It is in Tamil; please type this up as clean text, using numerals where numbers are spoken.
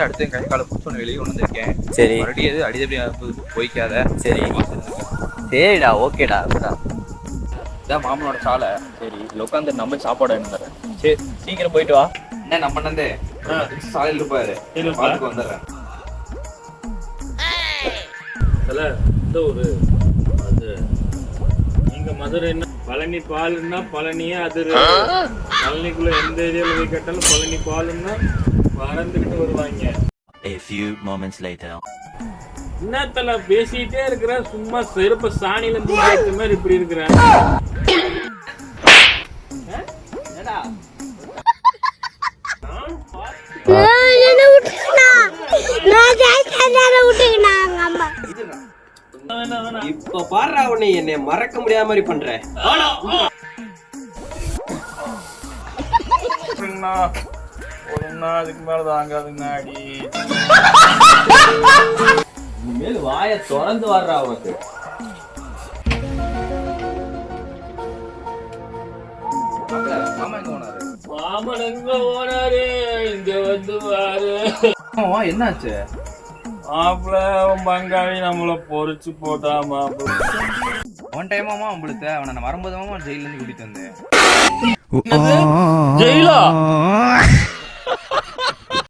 அடுத்து கை காலை பிடிச்சோன்னு வெளியே கொண்டு வந்திருக்கேன். சரி மறுபடியும் எது அடிதடி போய்க்காத. சரி சரிடா ஓகேடா. இதான் மாமனோட சாலை. சரி இல்லை உட்காந்து நம்ம சாப்பாடு எடுத்துறேன். சரி சீக்கிரம் போயிட்டு வா. என்ன நம்ம நந்தே சாலையில் இருப்பாரு, பார்த்துக்கு வந்துடுறேன். இந்த ஒரு அது நீங்க மதுரை என்ன பழனி பாலுன்னா பழனியே அது பழனிக்குள்ள எந்த ஏரியாவில் போய் கேட்டாலும் பழனி பாலுன்னா பறந்துக்கிட்டு வருவாங்க. A few moments later. என்னத்தல பேசிட்டே இருக்கிற, சும்மா செருப்ப சாணியில முடியாத மாதிரி இப்படி இருக்கிற. இப்ப பாடுறா உன்னை என்னை மறக்க முடியாத மாதிரி பண்ற. அதுக்கு மேல தாங்காதுங்க அடி. இனிமேல் வாய திறந்து வர்றா உனக்கு. மாமா எங்க போனாரு? மாமன் எங்க போனாரு? இங்க வந்து பாரு. என்னாச்சு? மாப்பிள்ள பங்காளி நம்மள பொறிச்சு போட்டா மாப்பிள்ள. ஒன் டைமாமா உங்களுக்கு அவனை வரும்போது ஜெயில இருந்து கூட்டிட்டு வந்தேன். ஜெயிலா